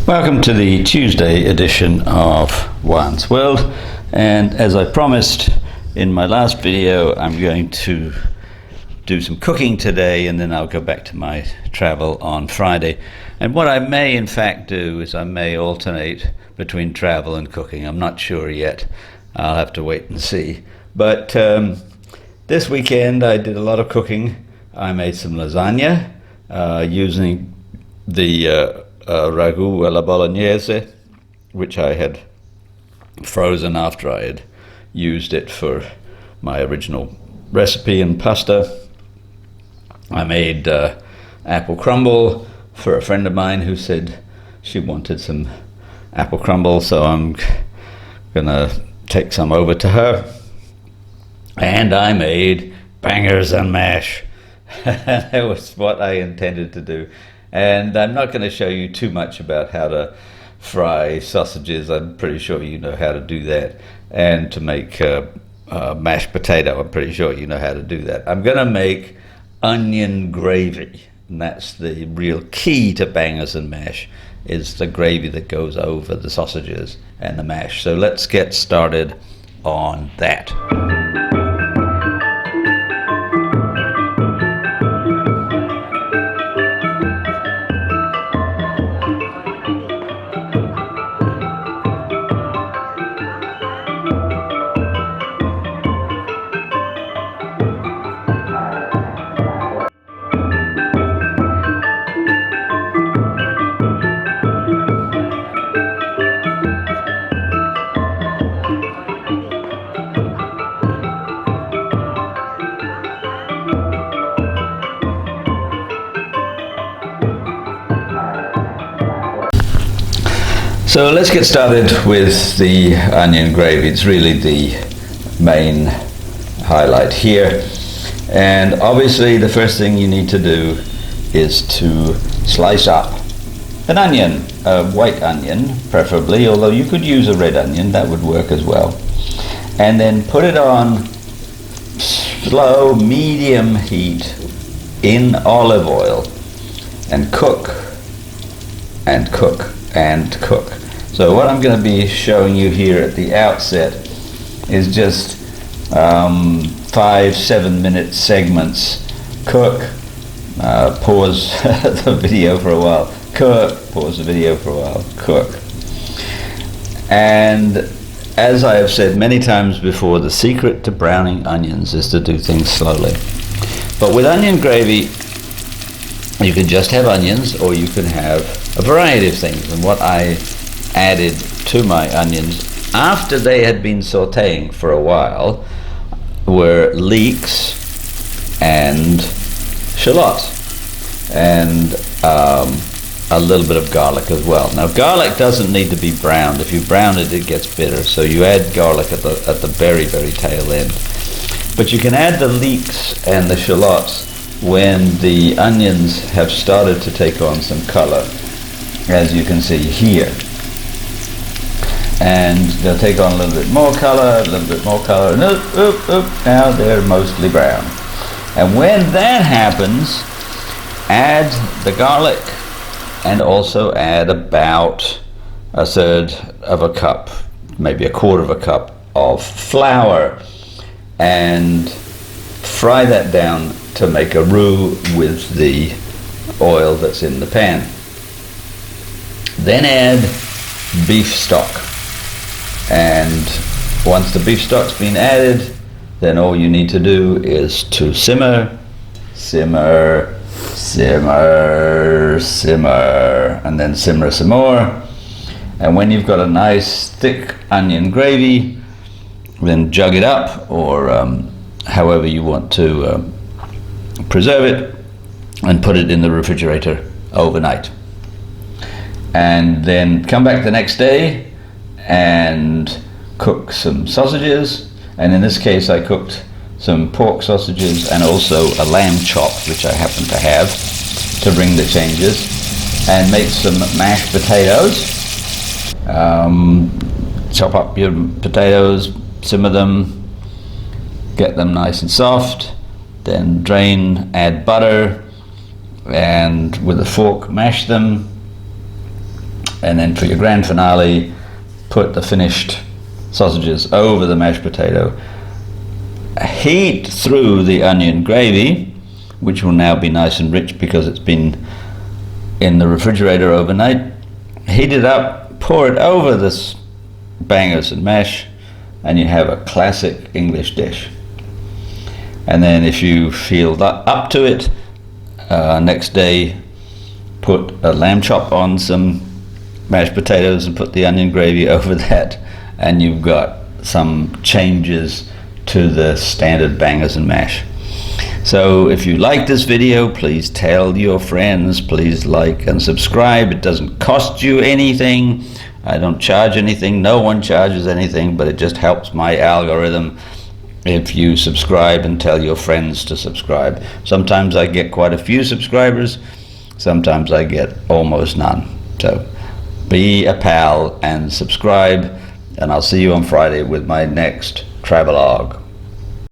Welcome to the Tuesday edition of Juan's World, and as I promised in my last video, I'm going to do some cooking today and then I'll go back to my travel on Friday. And what I may in fact do is I may alternate between travel and cooking. I'm not sure yet. I'll have to wait and see. But this weekend I did a lot of cooking. I made some lasagna using the ragu alla bolognese, which I had frozen after I had used it for my original recipe and pasta. I made apple crumble for a friend of mine who said she wanted some apple crumble, so I'm gonna take some over to her. And I made bangers and mash. That was what I intended to do. And I'm not going to show you too much about how to fry sausages. I'm pretty sure you know how to do that. And to make mashed potato, I'm pretty sure you know how to do that. I'm going to make onion gravy. And that's the real key to bangers and mash, is the gravy that goes over the sausages and the mash. So let's get started on that. So let's get started with the onion gravy. It's really the main highlight here. And obviously the first thing you need to do is to slice up an onion, a white onion preferably, although you could use a red onion, that would work as well. And then put it on slow, medium heat in olive oil and cook and cook and cook. So what I'm going to be showing you here at the outset is just 5-7 minute segments. Cook, pause the video for a while, cook, pause the video for a while, cook. And as I have said many times before, the secret to browning onions is to do things slowly. But with onion gravy, you can just have onions, or you can have a variety of things. And what I added to my onions after they had been sauteing for a while were leeks and shallots and a little bit of garlic as well. Now garlic doesn't need to be browned. If you brown it, it gets bitter, so you add garlic at the very tail end. But you can add the leeks and the shallots when the onions have started to take on some color, as you can see here. And they'll take on a little bit more color, a little bit more color, and now they're mostly brown. And when that happens, add the garlic and also add about 1/3 of a cup, maybe 1/4 of a cup of flour, and fry that down to make a roux with the oil that's in the pan. Then add beef stock. And once the beef stock's been added, then all you need to do is to simmer, simmer, simmer, simmer, and then simmer some more. And when you've got a nice thick onion gravy, then jug it up, or however you want to preserve it, and put it in the refrigerator overnight. And then come back the next day and cook some sausages. And in this case I cooked some pork sausages and also a lamb chop, which I happen to have, to bring the changes, and make some mashed potatoes. Chop up your potatoes, simmer them, get them nice and soft, then drain, add butter, and with a fork mash them, And then for your grand finale, put the finished sausages over the mashed potato. Heat through the onion gravy, which will now be nice and rich because it's been in the refrigerator overnight. Heat it up, pour it over this bangers and mash, and you have a classic English dish. And then if you feel up to it, next day put a lamb chop on some mashed potatoes and put the onion gravy over that, and you've got some changes to the standard bangers and mash. So if you like this video, please tell your friends, please like and subscribe. It doesn't cost you anything. I don't charge anything, no one charges anything, but it just helps my algorithm if you subscribe and tell your friends to subscribe. Sometimes I get quite a few subscribers, sometimes I get almost none. So be a pal and subscribe, and I'll see you on Friday with my next travelogue.